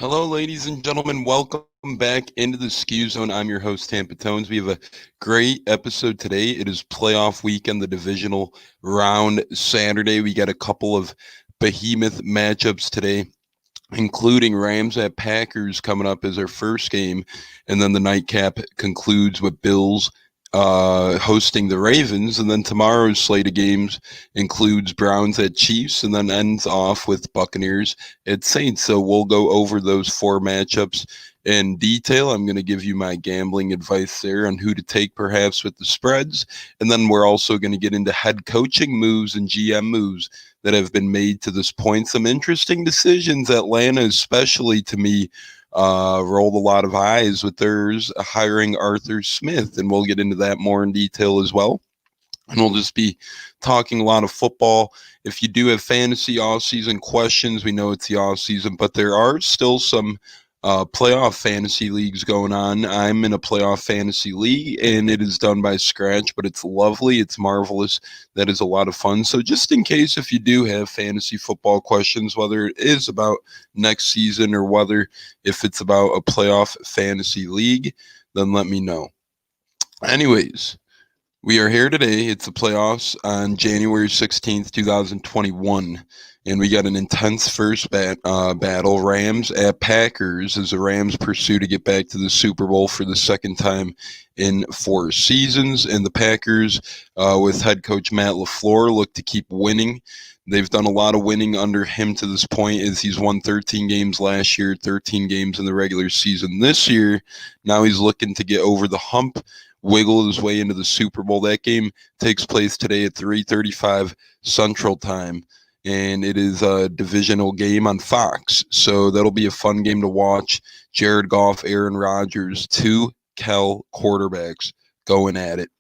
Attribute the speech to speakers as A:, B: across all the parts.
A: Hello, ladies and gentlemen. Welcome back into the Skew Zone. I'm your host, Tampa Tones. We have a great episode today. It is playoff weekend, the divisional round Saturday. We got a couple of behemoth matchups today, including Rams at Packers coming up as our first game. And then the nightcap concludes with Bills hosting the Ravens. And then tomorrow's slate of games includes Browns at Chiefs and then ends off with Buccaneers at Saints. So we'll go over those four matchups in detail. I'm going to give you my gambling advice there on who to take perhaps with the spreads. And then we're also going to get into head coaching moves and GM moves that have been made to this point. Some interesting decisions. Atlanta, especially to me, rolled a lot of eyes with theirs hiring Arthur Smith, and we'll get into that more in detail as well. And we'll just be talking a lot of football. If you do have fantasy off-season questions, we know it's the off-season, but there are still some playoff fantasy leagues going on. I'm in a playoff fantasy league, and it is done by scratch, but it's lovely. It's marvelous. That is a lot of fun. So just in case if you do have fantasy football questions, whether it is about next season or whether if it's about a playoff fantasy league, then let me know. Anyways, we are here today. It's the playoffs on January 16th, 2021. And we got an intense first battle. Rams at Packers as the Rams pursue to get back to the Super Bowl for the second time in 4 seasons. And the Packers, with head coach Matt LaFleur, look to keep winning. They've done a lot of winning under him to this point as he's won 13 games last year, 13 games in the regular season this year. Now he's looking to get over the hump, wiggle his way into the Super Bowl. That game takes place today at 3:35 Central Time, and it is a divisional game on Fox. So that'll be a fun game to watch. Jared Goff, Aaron Rodgers, 2 Cal quarterbacks going at it.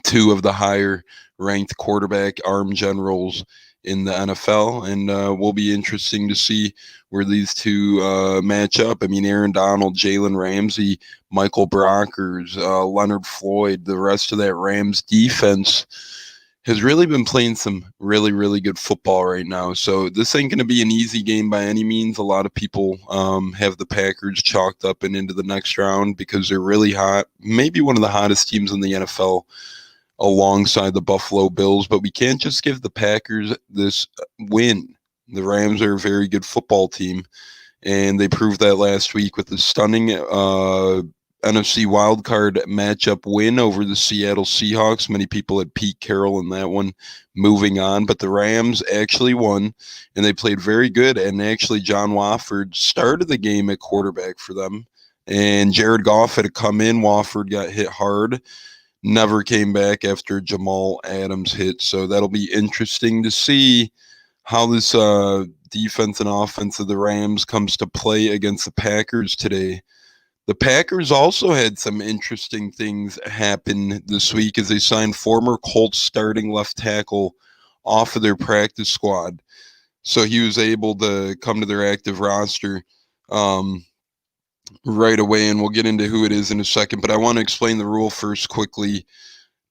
A: 2 of the higher ranked quarterback arm generals in the NFL, and will be interesting to see where these two match up. I mean, Aaron Donald, Jalen Ramsey, Michael Brockers, Leonard Floyd, the rest of that Rams defense has really been playing some really, really good football right now. So this ain't going to be an easy game by any means. A lot of people have the Packers chalked up and into the next round because they're really hot, maybe one of the hottest teams in the NFL alongside the Buffalo Bills, but we can't just give the Packers this win. The Rams are a very good football team, and they proved that last week with the stunning NFC wildcard matchup win over the Seattle Seahawks. Many people had Pete Carroll in that one, moving on, but the Rams actually won, and they played very good, and actually John Wofford started the game at quarterback for them, and Jared Goff had to come in. Wofford got hit hard, never came back after Jamal Adams hit. So that'll be interesting to see how this defense and offense of the Rams comes to play against the Packers today. The Packers also had some interesting things happen this week as they signed former Colts starting left tackle off of their practice squad. So he was able to come to their active roster right away, and we'll get into who it is in a second. But I want to explain the rule first quickly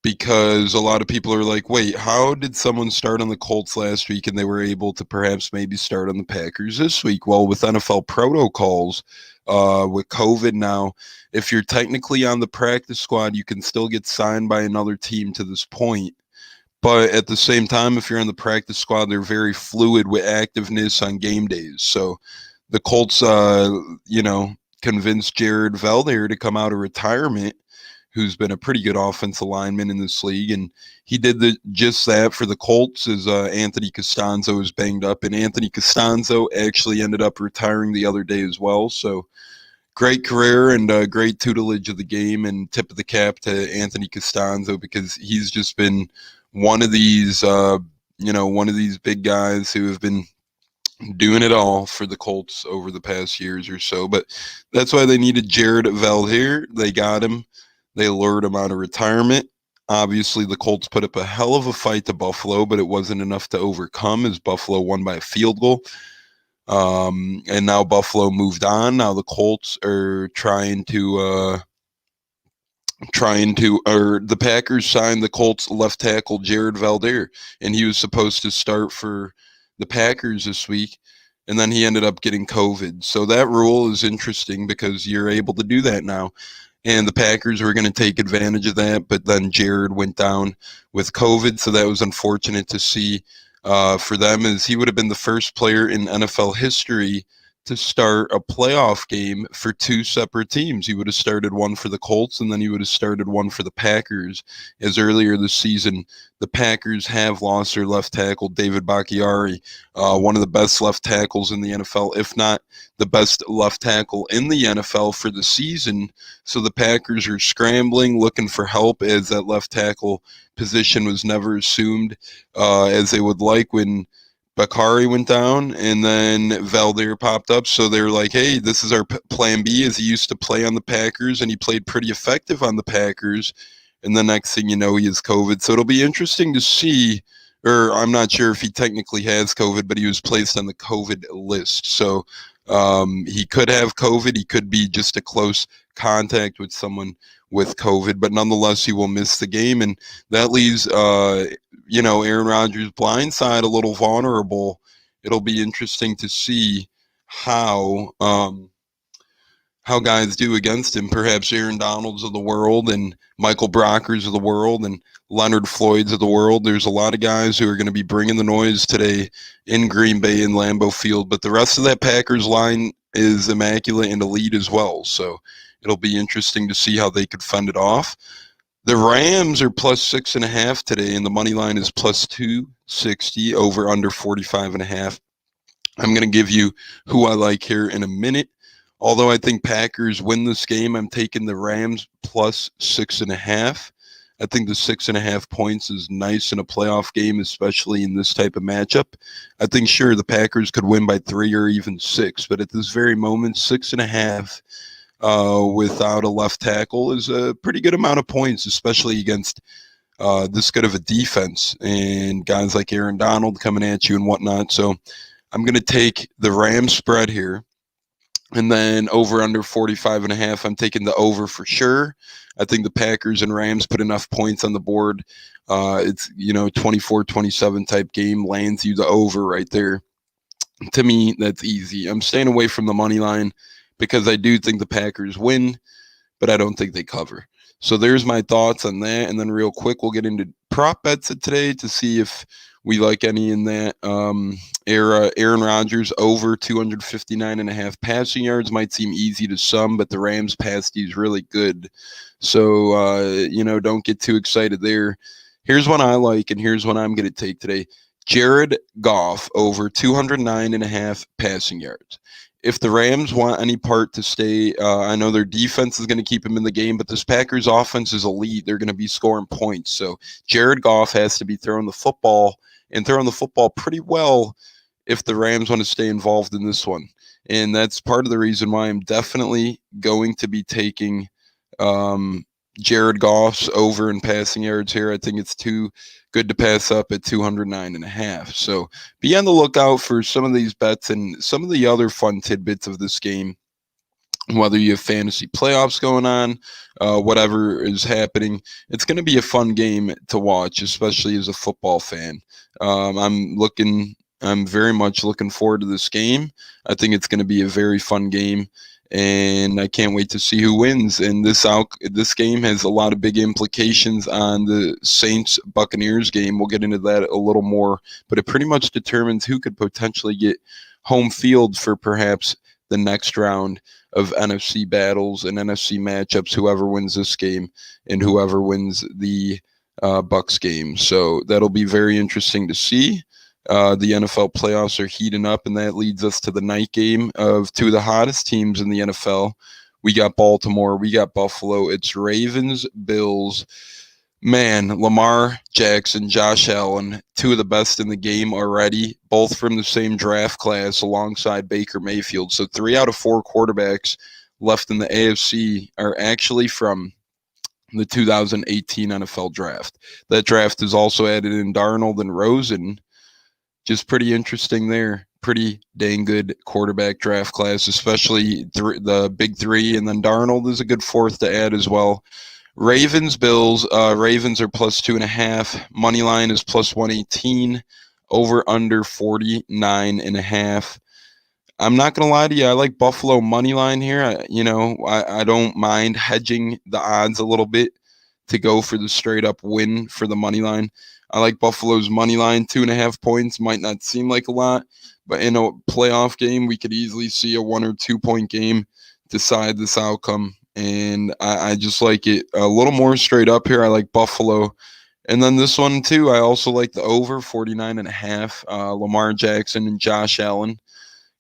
A: because a lot of people are like, wait, how did someone start on the Colts last week and they were able to perhaps maybe start on the Packers this week? Well, with NFL protocols, with COVID now, if you're technically on the practice squad, you can still get signed by another team to this point. But at the same time, if you're on the practice squad, they're very fluid with activeness on game days. So the Colts, convinced Jared Veldheer to come out of retirement, who's been a pretty good offensive lineman in this league, and he did just that for the Colts as Anthony Costanzo is banged up, and Anthony Costanzo actually ended up retiring the other day as well. So great career and great tutelage of the game, and tip of the cap to Anthony Costanzo because he's just been one of these big guys who have been doing it all for the Colts over the past years or so. But that's why they needed Jared Veldheer. They got him. They lured him out of retirement. Obviously, the Colts put up a hell of a fight to Buffalo, but it wasn't enough to overcome as Buffalo won by a field goal. And now Buffalo moved on. Now the Colts are the Packers signed the Colts left tackle Jared Veldheer, and he was supposed to start for the Packers this week. and then he ended up getting COVID. So that rule is interesting because you're able to do that now. And the Packers were going to take advantage of that, but then Jared went down with COVID, so that was unfortunate to see for them, as he would have been the first player in NFL history to start a playoff game for two separate teams. He would have started one for the Colts, and then he would have started one for the Packers, as earlier this season the Packers have lost their left tackle, David Bakhtiari, one of the best left tackles in the NFL, if not the best left tackle in the NFL for the season. So the Packers are scrambling, looking for help, as that left tackle position was never assumed as they would like when Bakari went down and then Valdir popped up. So they're like, hey, this is our plan B, as he used to play on the Packers, and he played pretty effective on the Packers. And the next thing you know, he has COVID. So it'll be interesting to see, or I'm not sure if he technically has COVID, but he was placed on the COVID list. So he could have COVID. He could be just a close contact with someone with COVID, but nonetheless, he will miss the game. And that leaves, Aaron Rodgers' blind side a little vulnerable. It'll be interesting to see how guys do against him. Perhaps Aaron Donalds of the world and Michael Brockers of the world and Leonard Floyd's of the world. There's a lot of guys who are going to be bringing the noise today in Green Bay and Lambeau Field, but the rest of that Packers line is immaculate and elite as well. So it'll be interesting to see how they could fend it off. The Rams are plus 6.5 today, and the money line is plus 260, over under 45.5. I'm going to give you who I like here in a minute. Although I think Packers win this game, I'm taking the Rams plus 6.5. I think the 6.5 points is nice in a playoff game, especially in this type of matchup. I think, sure, the Packers could win by 3 or even 6, but at this very moment, 6.5 without a left tackle is a pretty good amount of points, especially against this good of a defense and guys like Aaron Donald coming at you and whatnot. So I'm going to take the Rams spread here. And then over under 45.5, I'm taking the over for sure. I think the Packers and Rams put enough points on the board. It's, 24-27 type game, lands you the over right there. To me, that's easy. I'm staying away from the money line because I do think the Packers win, but I don't think they cover. So there's my thoughts on that. And then real quick, we'll get into prop bets today to see if we like any in that era. Aaron Rodgers over 259.5 passing yards might seem easy to some, but the Rams pass D is really good. So, don't get too excited there. Here's one I like, and here's one I'm going to take today. Jared Goff over 209.5 passing yards. If the Rams want any part to stay, I know their defense is going to keep them in the game, but this Packers offense is elite. They're going to be scoring points. So Jared Goff has to be throwing the football pretty well if the Rams want to stay involved in this one. And that's part of the reason why I'm definitely going to be taking Jared Goff's over in passing yards here. I think it's too good to pass up at 209.5. So be on the lookout for some of these bets and some of the other fun tidbits of this game, whether you have fantasy playoffs going on, whatever is happening. It's going to be a fun game to watch, especially as a football fan. I'm very much looking forward to this game. I think it's going to be a very fun game, and I can't wait to see who wins. And this game has a lot of big implications on the Saints-Buccaneers game. We'll get into that a little more, but it pretty much determines who could potentially get home field for perhaps the next round of NFC battles and NFC matchups, whoever wins this game and whoever wins the Bucs game. So that'll be very interesting to see. The NFL playoffs are heating up, and that leads us to the night game of two of the hottest teams in the NFL. We got Baltimore, we got Buffalo. It's Ravens, Bills. Man, Lamar Jackson, Josh Allen, two of the best in the game already, both from the same draft class alongside Baker Mayfield. So 3 out of 4 quarterbacks left in the AFC are actually from the 2018 NFL draft. That draft is also added in Darnold and Rosen. Just pretty interesting there. Pretty dang good quarterback draft class, especially the big three. And then Darnold is a good fourth to add as well. Ravens, Bills. Ravens are plus 2.5. Money line is plus 118. Over under 49.5. I'm not gonna lie to you. I like Buffalo money line here. I don't mind hedging the odds a little bit to go for the straight up win for the money line. I like Buffalo's money line 2.5 points. Might not seem like a lot, but in a playoff game, we could easily see a 1 or 2 point game decide this outcome. And I just like it a little more straight up here. I like Buffalo. And then this one too, I also like the over 49.5. Lamar Jackson and Josh Allen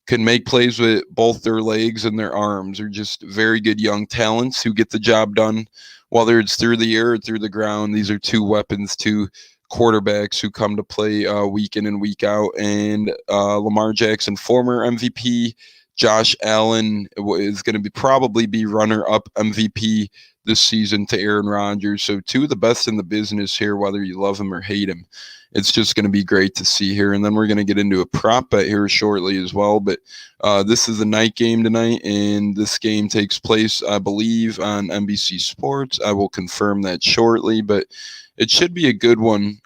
A: can make plays with both their legs and their arms. They're just very good young talents who get the job done, whether it's through the air or through the ground. These are two weapons, two quarterbacks who come to play week in and week out. And Lamar Jackson, former MVP, Josh Allen is going to probably be runner-up MVP this season to Aaron Rodgers. So two of the best in the business here, whether you love him or hate him. It's just going to be great to see here. And then we're going to get into a prop bet here shortly as well. But this is a night game tonight, and this game takes place, I believe, on NBC Sports. I will confirm that shortly, but it should be a good one.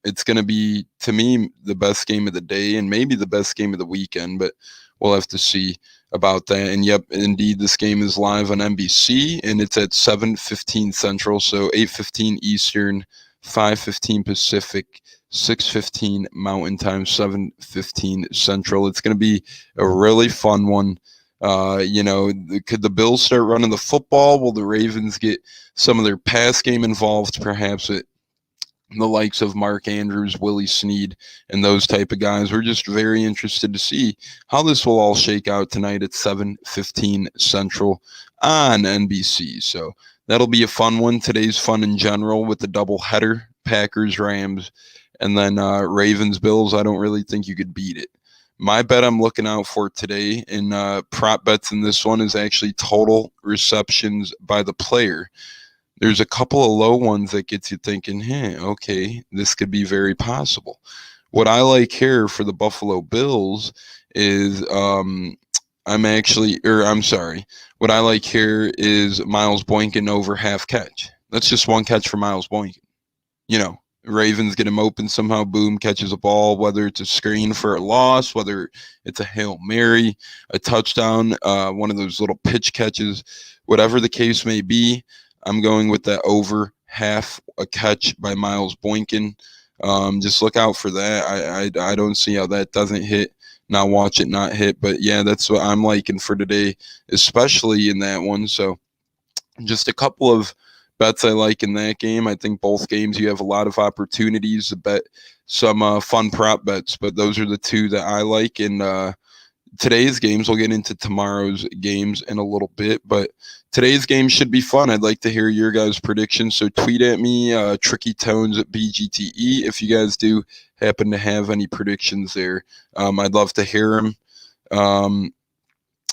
A: It's going to be, to me, the best game of the day and maybe the best game of the weekend, but we'll have to see about that. And yep, indeed, this game is live on NBC, and it's at 7:15 Central, so 8:15 Eastern, 5:15 Pacific, 6:15 Mountain Time, 7:15 Central. It's going to be a really fun one. Could the Bills start running the football? Will the Ravens get some of their pass game involved, perhaps with the likes of Mark Andrews, Willie Snead, and those type of guys? We're just very interested to see how this will all shake out tonight at 7:15 Central on NBC. So that'll be a fun one. Today's fun in general with the doubleheader, Packers, Rams, and then Ravens, Bills. I don't really think you could beat it. My bet I'm looking out for today in prop bets in this one is actually total receptions by the player. There's a couple of low ones that gets you thinking, hey, okay, this could be very possible. What I like here for the Buffalo Bills is what I like here is Miles Boykin over half catch. That's just one catch for Miles Boykin. Ravens get him open somehow, boom, catches a ball, whether it's a screen for a loss, whether it's a Hail Mary, a touchdown, one of those little pitch catches, whatever the case may be. I'm going with that over half a catch by Miles Boykin. Just look out for that. I don't see how that doesn't hit. Now watch it not hit. But, yeah, that's what I'm liking for today, especially in that one. So just a couple of bets I like in that game. I think both games you have a lot of opportunities to bet some fun prop bets. But those are the two that I like. And today's games, we'll get into tomorrow's games in a little bit, but today's game should be fun. I'd like to hear your guys' predictions, so tweet at me, Tricky Tones at BGTE, if you guys do happen to have any predictions there. I'd love to hear them.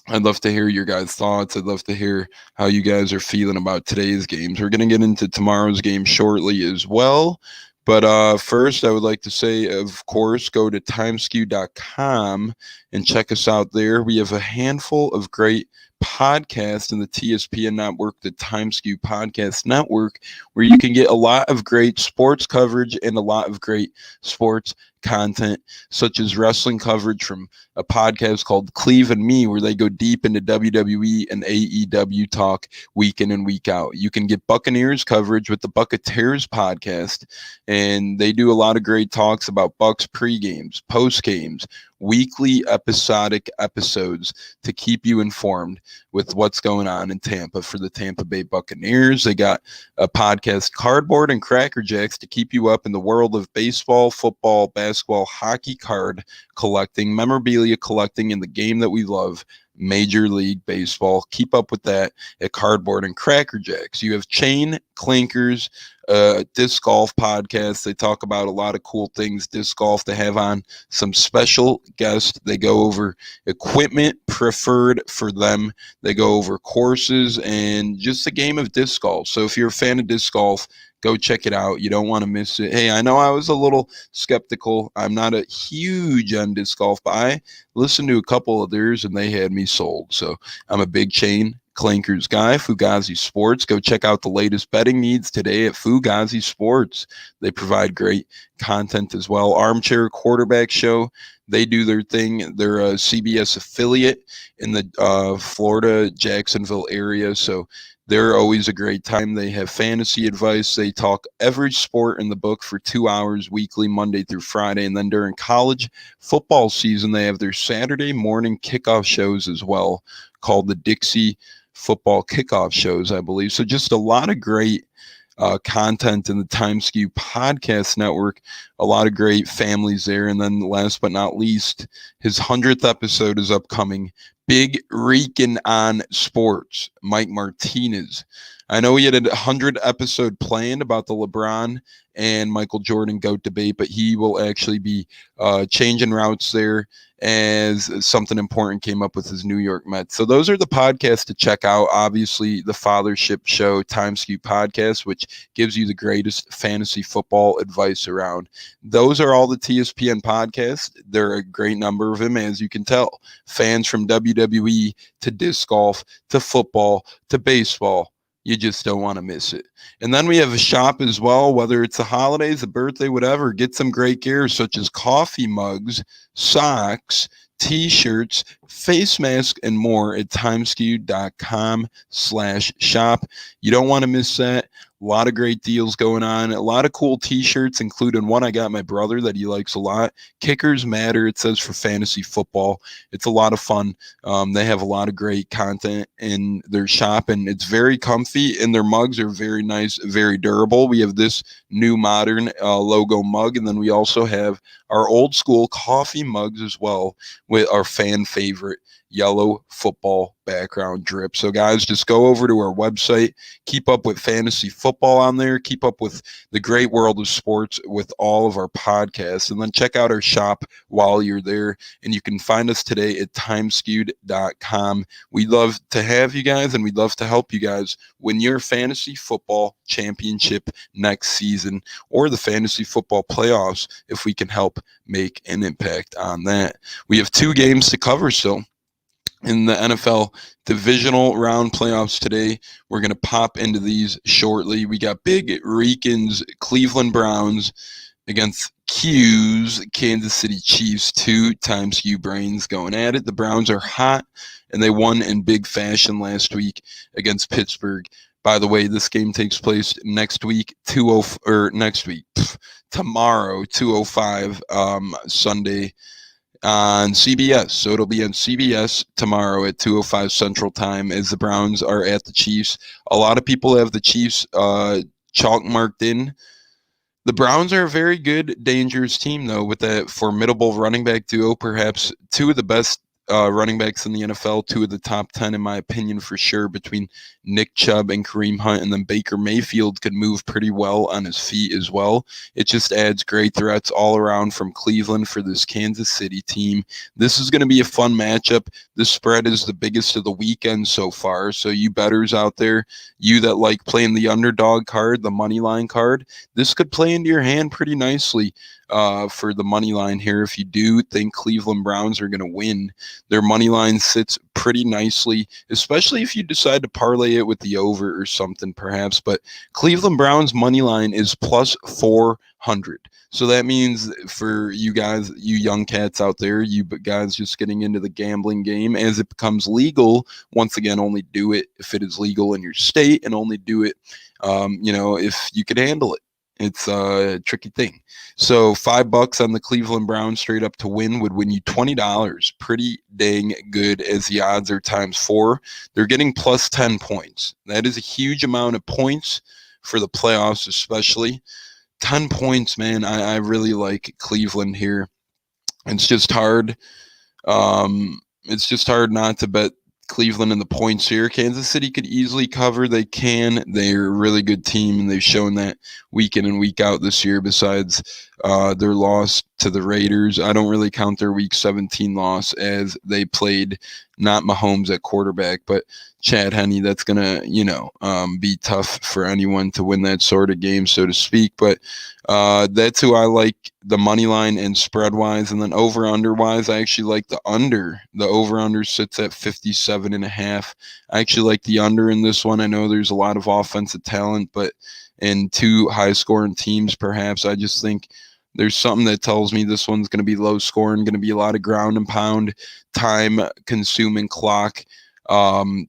A: I'd love to hear your guys' thoughts. I'd love to hear how you guys are feeling about today's games. We're going to get into tomorrow's game shortly as well. But first, I would like to say, of course, go to timeskew.com and check us out there. We have a handful of great podcasts in the TSPN network, the Timeskew Podcast Network, where you can get a lot of great sports coverage and a lot of great sports content, such as wrestling coverage from a podcast called Cleve and Me, where they go deep into WWE and AEW talk week in and week out. You can get Buccaneers coverage with the Buccateers podcast, and they do a lot of great talks about Bucs pre-games, post-games, weekly episodic episodes to keep you informed with what's going on in Tampa for the Tampa Bay Buccaneers. They got a podcast, Cardboard and Cracker Jacks, to keep you up in the world of baseball, football, basketball, hockey card collecting, memorabilia collecting, in the game that we love, Major League Baseball. Keep up with that at Cardboard and Cracker Jacks. You have Chain Clankers, disc golf podcast. They talk about a lot of cool things disc golf. They have on some special guests. They go over equipment preferred for them. They go over courses and just the game of disc golf. So if you're a fan of disc golf, go check it out. You don't want to miss it. Hey, I know I was a little skeptical. I'm not a huge on disc golf, but I listened to a couple of theirs and they had me sold. So I'm a big Chain Clankers guy. Fugazi Sports. Go check out the latest betting needs today at Fugazi Sports. They provide great content as well. Armchair Quarterback Show. They do their thing. They're a CBS affiliate in the Florida, Jacksonville area. So they're always a great time. They have fantasy advice. They talk every sport in the book for 2 hours weekly, Monday through Friday. And then during college football season, they have their Saturday morning kickoff shows as well, called the Dixie Football Kickoff Shows, I believe. So just a lot of great content in the Skew podcast network. A lot of great families there. And then last but not least, his 100th episode is upcoming. Big Reekin on Sports, Mike Martinez. I know he had a 100 episode planned about the LeBron and Michael Jordan GOAT debate, but he will actually be changing routes there as something important came up with his New York Mets. So those are the podcasts to check out. Obviously, the Fathership Show, Skew podcast, which gives you the greatest fantasy football advice around. Those are all the TSPN podcasts. There are a great number of them, as you can tell. Fans from WWE to disc golf to football to baseball. You just don't want to miss it. And then we have a shop as well, whether it's the holidays, a birthday, whatever. Get some great gear such as coffee mugs, socks, t-shirts, face masks, and more at timeskew.com/shop. You don't want to miss that. A lot of great deals going on. A lot of cool t-shirts, including one I got my brother that he likes a lot. Kickers Matter, it says, for fantasy football. It's a lot of fun. They have a lot of great content in their shop, and it's very comfy, and their mugs are very nice, very durable. We have this new modern logo mug, and then we also have our old school coffee mugs as well with our fan favorite yellow football background drip. So guys, just go over to our website, keep up with fantasy football on there, keep up with the great world of sports with all of our podcasts, and then check out our shop while you're there. And you can find us today at timeskewed.com. We'd love to have you guys, and we'd love to help you guys win your fantasy football championship next season, or the fantasy football playoffs if we can help make an impact on that. We have 2 games to cover still in the NFL divisional round playoffs today. We're going to pop into these shortly. We got Big Reekins Cleveland Browns against Q's Kansas City Chiefs. 2 Skew brains going at it. The Browns are hot, and they won in big fashion last week against Pittsburgh. By the way, this game takes place next week, tomorrow, 2:05 Sunday on CBS. So it'll be on CBS tomorrow at 2:05 Central Time as the Browns are at the Chiefs. A lot of people have the Chiefs chalk marked in. The Browns are a very good, dangerous team, though, with that formidable running back duo, perhaps 2 of the best running backs in the NFL, 2 of the top 10, in my opinion, for sure, between Nick Chubb and Kareem Hunt. And then Baker Mayfield could move pretty well on his feet as well. It just adds great threats all around from Cleveland for this Kansas City team. This is going to be a fun matchup. The spread is the biggest of the weekend so far. So you bettors out there, you that like playing the underdog card, the money line card, this could play into your hand pretty nicely for the money line here. If you do think Cleveland Browns are going to win, their money line sits pretty nicely, especially if you decide to parlay it with the over or something perhaps. But Cleveland Browns money line is plus 400. So that means for you guys, you young cats out there, you guys just getting into the gambling game, as it becomes legal, once again, only do it if it is legal in your state, and only do it, if you could handle it. It's a tricky thing. So $5 on the Cleveland Browns straight up to win would win you $20. Pretty dang good, as the odds are ×4. They're getting plus 10 points. That is a huge amount of points for the playoffs, especially. 10 points, man. I really like Cleveland here. It's just hard. It's just hard not to bet Cleveland and the points here. Kansas City could easily cover. They can. They're a really good team, and they've shown that week in and week out this year, besides their loss to the Raiders. I don't really count their Week 17 loss, as they played not Mahomes at quarterback, but Chad Henne. That's going to, be tough for anyone to win that sort of game, so to speak. But that's who I like the money line and spread-wise. And then over-under-wise, I actually like the under. The over-under sits at 57.5. I actually like the under in this one. I know there's a lot of offensive talent, but in 2 high-scoring teams, perhaps, I just think there's something that tells me this one's going to be low scoring, going to be a lot of ground and pound, time consuming clock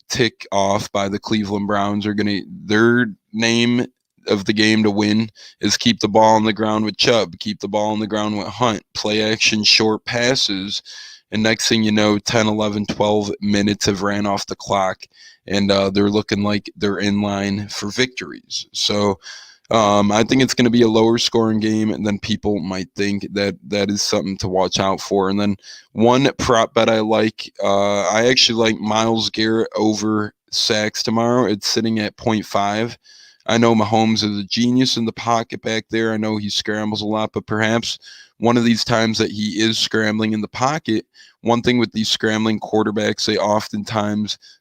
A: tick off by the Cleveland Browns. Are going to their name of the game to win is keep the ball on the ground with Chubb, keep the ball on the ground with Hunt, play action short passes. And next thing you know, 10, 11, 12 minutes have ran off the clock, and they're looking like they're in line for victories. So I think it's going to be a lower scoring game than people might think. That is something to watch out for. And then one prop bet I actually like Myles Garrett over sacks tomorrow. It's sitting at 0.5. I know Mahomes is a genius in the pocket back there. I know he scrambles a lot, but perhaps one of these times that he is scrambling in the pocket, one thing with these scrambling quarterbacks, they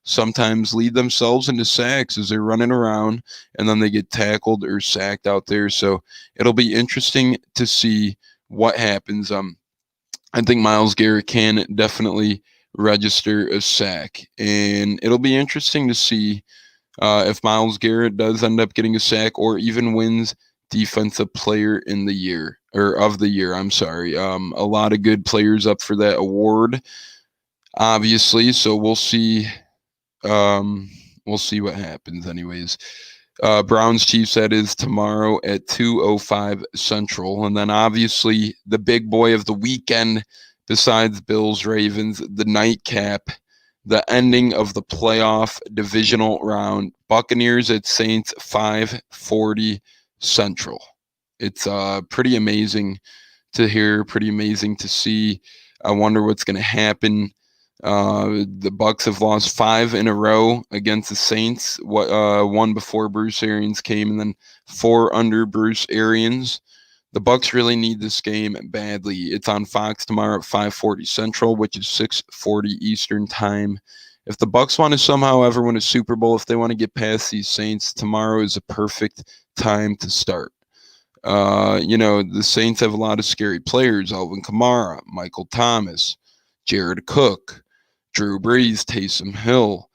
A: sometimes lead themselves into sacks as they're running around and then they get tackled or sacked out there. So it'll be interesting to see what happens. I think Myles Garrett can definitely register a sack, and it'll be interesting to see if Myles Garrett does end up getting a sack or even wins Defensive Player in the Year, or of the Year. I'm sorry. A lot of good players up for that award, obviously. So we'll see. We'll see what happens. Anyways, Browns Chiefs, that is tomorrow at 2:05 Central, and then obviously the big boy of the weekend, besides Bills Ravens, the nightcap, the ending of the playoff divisional round. Buccaneers at Saints, 5:40 Central. It's pretty amazing to hear, pretty amazing to see. I wonder what's going to happen. The Bucs have lost 5 in a row against the Saints. One before Bruce Arians came, and then 4 under Bruce Arians. The Bucs really need this game badly. It's on Fox tomorrow at 5:40 Central, which is 6:40 Eastern time. If the Bucs want to somehow ever win a Super Bowl, if they want to get past these Saints, tomorrow is a perfect time to start. The Saints have a lot of scary players: Alvin Kamara, Michael Thomas, Jared Cook, Drew Brees, Taysom Hill.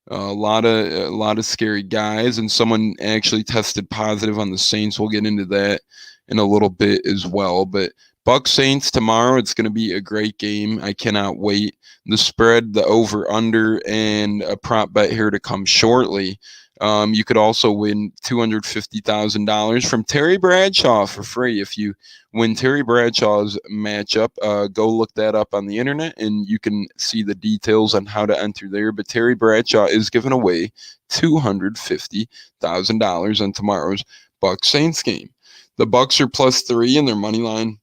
A: A lot of scary guys, and someone actually tested positive on the Saints. We'll get into that in a little bit as well. But Bucs Saints tomorrow, it's going to be a great game. I cannot wait. The spread, the over/under, and a prop bet here to come shortly. You could also win $250,000 from Terry Bradshaw for free if you win Terry Bradshaw's matchup. Go look that up on the internet, and you can see the details on how to enter there. But Terry Bradshaw is giving away $250,000 on tomorrow's Bucs Saints game. The Bucs are +3, and their money line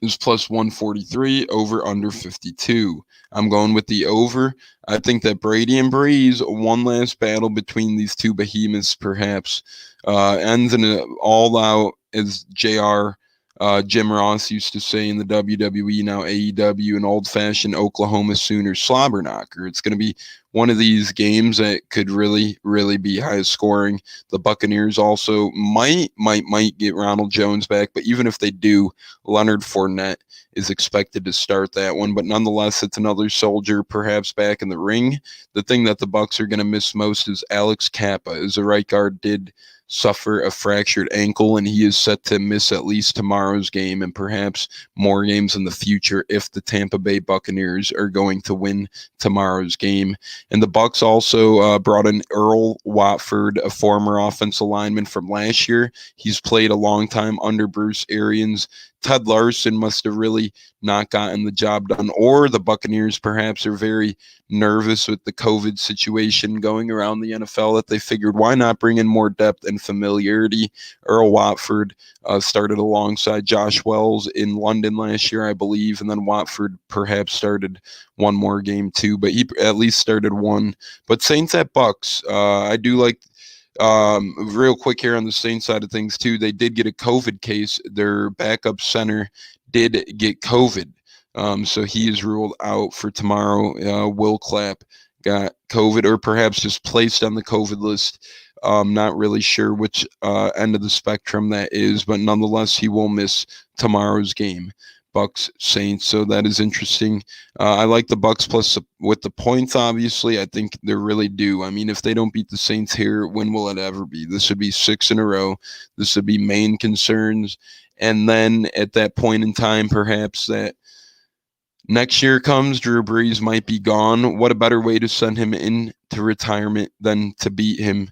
A: is +143, over under 52. I'm going with the over. I think that Brady and Breeze, one last battle between these two behemoths, perhaps ends in an all-out, as Jim Ross used to say in the WWE, now AEW, an old-fashioned Oklahoma Sooners slobber knocker. It's going to be one of these games that could really, really be high scoring. The Buccaneers also might get Ronald Jones back, but even if they do, Leonard Fournette is expected to start that one. But nonetheless, it's another soldier perhaps back in the ring. The thing that the Bucs are going to miss most is Alex Kappa, as the right guard did suffer a fractured ankle, and he is set to miss at least tomorrow's game and perhaps more games in the future if the Tampa Bay Buccaneers are going to win tomorrow's game. And the Bucs also brought in Earl Watford, a former offensive lineman from last year. He's played a long time under Bruce Arians. Ted Larson must have really not gotten the job done, or the Buccaneers perhaps are very nervous with the COVID situation going around the NFL that they figured, why not bring in more depth and familiarity? Earl Watford started alongside Josh Wells in London last year, I believe, and then Watford perhaps started one more game too, but he at least started one. But Saints at Bucs, I do like. Real quick here on the Saints side of things too, they did get a COVID case. Their backup center did get COVID, so he is ruled out for tomorrow. Will Clapp got COVID, or perhaps just placed on the COVID list. Not really sure which end of the spectrum that is, but nonetheless, he will miss tomorrow's game. Bucks Saints, so that is interesting. I like the Bucks plus with the points. Obviously, I think they're really due. I mean, if they don't beat the Saints here, when will it ever be? This would be 6 in a row. This would be main concerns, and then at that point in time, perhaps that next year comes, Drew Brees might be gone. What a better way to send him into retirement than to beat him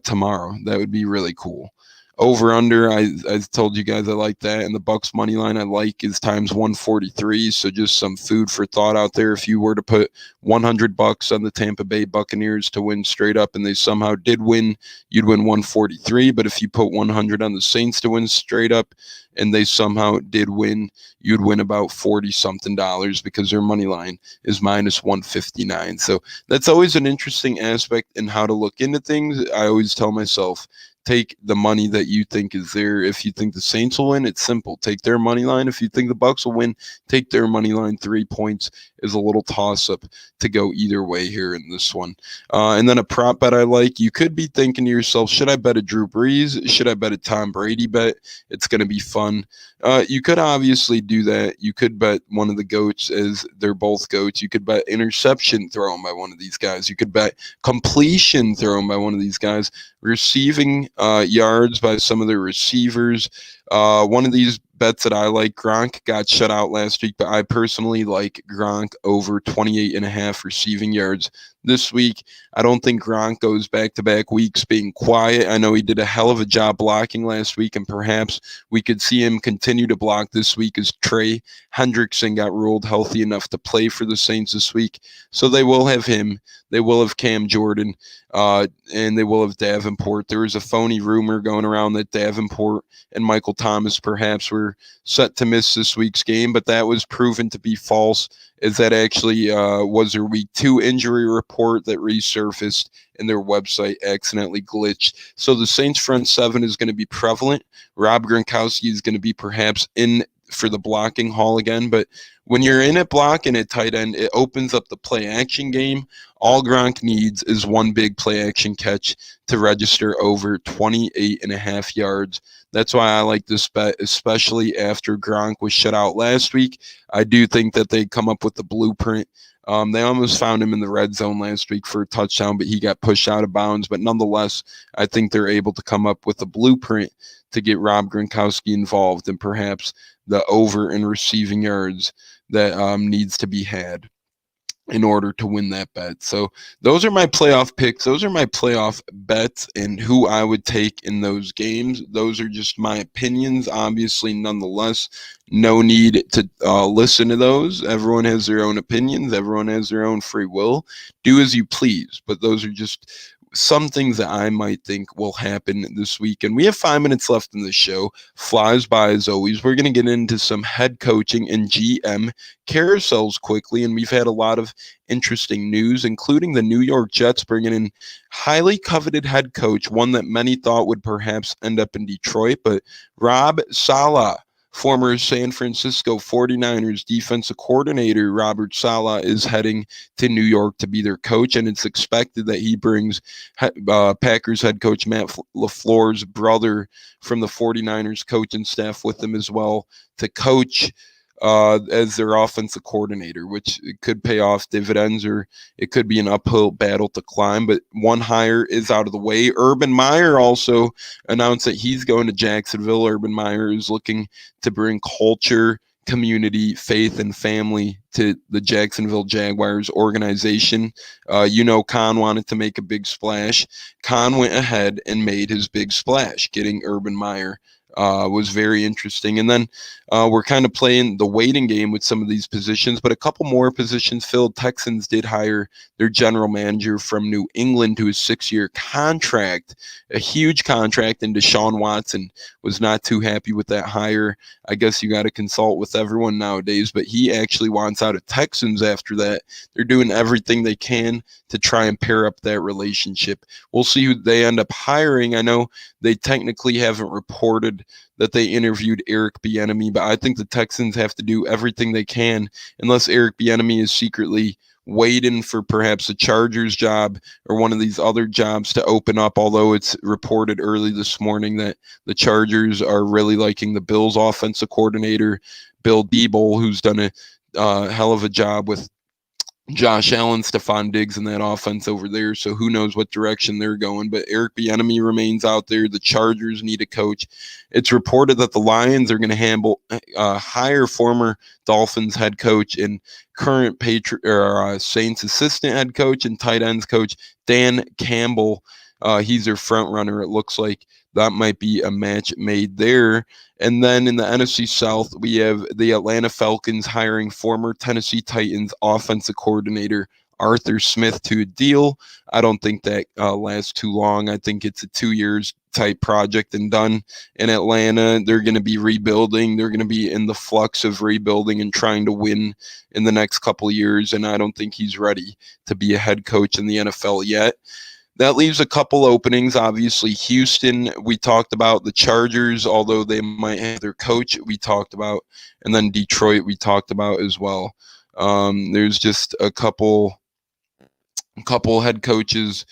A: tomorrow? That would be really cool. Over under, I told you guys I like that, and the Bucks money line I like is times 143. So just some food for thought out there. If you were to put $100 on the Tampa Bay Buccaneers to win straight up, and they somehow did win, you'd win 143. But if you put 100 on the Saints to win straight up, and they somehow did win, you'd win about 40 something dollars because their money line is minus 159. So that's always an interesting aspect in how to look into things. I always tell myself, take the money that you think is there. If you think the Saints will win, it's simple. Take their money line. If you think the Bucks will win, take their money line. 3 points is a little toss-up to go either way here in this one. And then a prop bet I like. You could be thinking to yourself, should I bet a Drew Brees? Should I bet a Tom Brady bet? It's going to be fun. You could obviously do that. You could bet one of the GOATs, as they're both GOATs. You could bet interception thrown by one of these guys. You could bet completion thrown by one of these guys. Receiving yards by some of their receivers. One of these bets that I like, Gronk got shut out last week, but I personally like Gronk over 28.5 receiving yards this week. I don't think Gronk goes back-to-back weeks being quiet. I know he did a hell of a job blocking last week, and perhaps we could see him continue to block this week as Trey Hendrickson got ruled healthy enough to play for the Saints this week. So they will have him. They will have Cam Jordan, and they will have Davenport. There was a phony rumor going around that Davenport and Michael Thomas perhaps were set to miss this week's game, but that was proven to be false, as that actually was their week 2 injury report that resurfaced and their website accidentally glitched. So the Saints front 7 is going to be prevalent. Rob Gronkowski is going to be perhaps in for the blocking haul again, but when you're in at blocking at tight end, it opens up the play action game. All Gronk needs is one big play action catch to register over 28.5 yards. That's why I like this bet, especially after Gronk was shut out last week. I do think that they come up with the blueprint. They almost found him in the red zone last week for a touchdown, but he got pushed out of bounds. But nonetheless, I think they're able to come up with a blueprint to get Rob Gronkowski involved, and perhaps the over in receiving yards that needs to be had in order to win that bet. So those are my playoff picks. Those are my playoff bets and who I would take in those games. Those are just my opinions. Obviously, nonetheless, no need to listen to those. Everyone has their own opinions. Everyone has their own free will. Do as you please. But those are just some things that I might think will happen this week. And we have 5 minutes left in the show. Flies by as always. We're going to get into some head coaching and GM carousels quickly. And we've had a lot of interesting news, including the New York Jets bringing in highly coveted head coach, one that many thought would perhaps end up in Detroit, but Rob Saleh, former San Francisco 49ers defensive coordinator Robert Saleh, is heading to New York to be their coach, and it's expected that he brings Packers head coach Matt LaFleur's brother from the 49ers coaching staff with him as well to coach as their offensive coordinator, which could pay off dividends, or it could be an uphill battle to climb. But one hire is out of the way. Urban Meyer also announced that he's going to Jacksonville. Urban Meyer is looking to bring culture, community, faith, and family to the Jacksonville Jaguars organization. Khan wanted to make a big splash. Khan went ahead and made his big splash, getting Urban Meyer. Was very interesting. And then we're kind of playing the waiting game with some of these positions, but a couple more positions filled. Texans did hire their general manager from New England to a 6-year contract, a huge contract, and Deshaun Watson was not too happy with that hire. I guess you got to consult with everyone nowadays, but he actually wants out of Texans after that. They're doing everything they can to try and pair up that relationship. We'll see who they end up hiring. I know they technically haven't reported that they interviewed Eric Bieniemy, but I think the Texans have to do everything they can, unless Eric Bieniemy is secretly waiting for perhaps a Chargers job or one of these other jobs to open up, although it's reported early this morning that the Chargers are really liking the Bills offensive coordinator. Bill Diebel, who's done a hell of a job with Josh Allen, Stephon Diggs, and that offense over there. So who knows what direction they're going. But Eric Bieniemy remains out there. The Chargers need a coach. It's reported that the Lions are going to hire former Dolphins head coach and current Saints assistant head coach and tight ends coach Dan Campbell. He's their front runner. It looks like that might be a match made there. And then in the NFC South, we have the Atlanta Falcons hiring former Tennessee Titans offensive coordinator Arthur Smith to a deal. I don't think that lasts too long. I think it's a 2 years type project and done. In Atlanta, they're going to be rebuilding. They're going to be in the flux of rebuilding and trying to win in the next couple of years. And I don't think he's ready to be a head coach in the NFL yet. That leaves a couple openings. Obviously, Houston, we talked about. The Chargers, although they might have their coach, we talked about. And then Detroit, we talked about as well. There's just a couple head coaches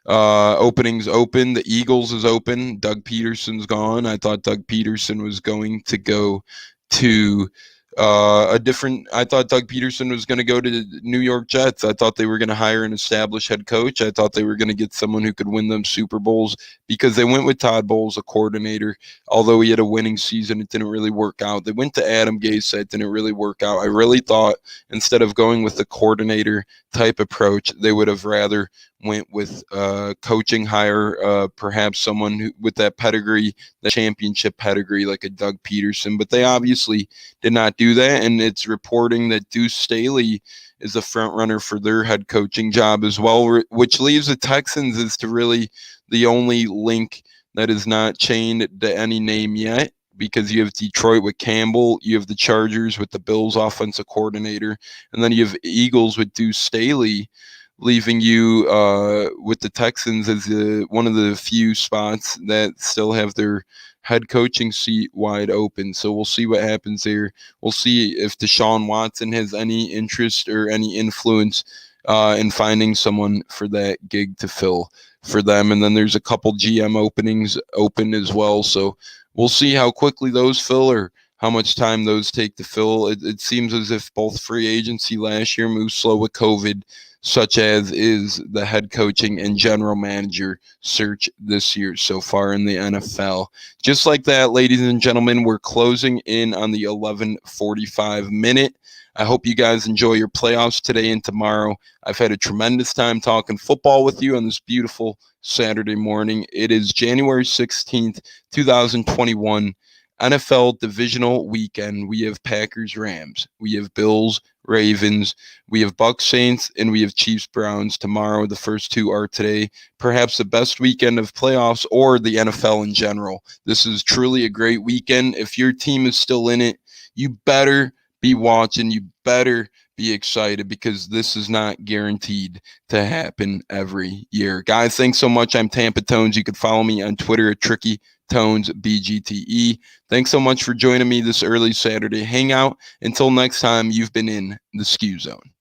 A: openings open. The Eagles is open. Doug Peterson's gone. I thought Doug Peterson was going to go to I thought Doug Peterson was going to go to the New York Jets. I thought they were going to hire an established head coach. I thought they were going to get someone who could win them Super Bowls, because they went with Todd Bowles, a coordinator. Although he had a winning season, it didn't really work out. They went to Adam Gase. It didn't really work out. I really thought instead of going with the coordinator type approach, they would have rather went with coaching hire, perhaps someone with that pedigree, the championship pedigree, like a Doug Peterson. But they obviously did not do that, and it's reporting that Deuce Staley is the front runner for their head coaching job as well, which leaves the Texans as to really the only link that is not chained to any name yet, because you have Detroit with Campbell, you have the Chargers with the Bills offensive coordinator, and then you have Eagles with Deuce Staley, leaving you with the Texans as one of the few spots that still have their head coaching seat wide open. So we'll see what happens there. We'll see if Deshaun Watson has any interest or any influence in finding someone for that gig to fill for them. And then there's a couple GM openings open as well. So we'll see how quickly those fill or how much time those take to fill. It seems as if both free agency last year moved slow with COVID, such as is the head coaching and general manager search this year so far in the NFL. Just like that, ladies and gentlemen, we're closing in on the 11:45 minute. I hope you guys enjoy your playoffs today and tomorrow. I've had a tremendous time talking football with you on this beautiful Saturday morning. It is January 16th, 2021. NFL Divisional weekend. We have Packers, Rams. We have Bills, Ravens. We have Bucks, Saints, and we have Chiefs, Browns tomorrow. The first two are today. Perhaps the best weekend of playoffs or the NFL in general. This is truly a great weekend. If your team is still in it, you better be watching. You better be excited, because this is not guaranteed to happen every year. Guys, thanks so much. I'm Tampa Tones. You can follow me on Twitter at Tricky Tones BGTE. Thanks so much for joining me this early Saturday hangout. Until next time, you've been in the Skew Zone.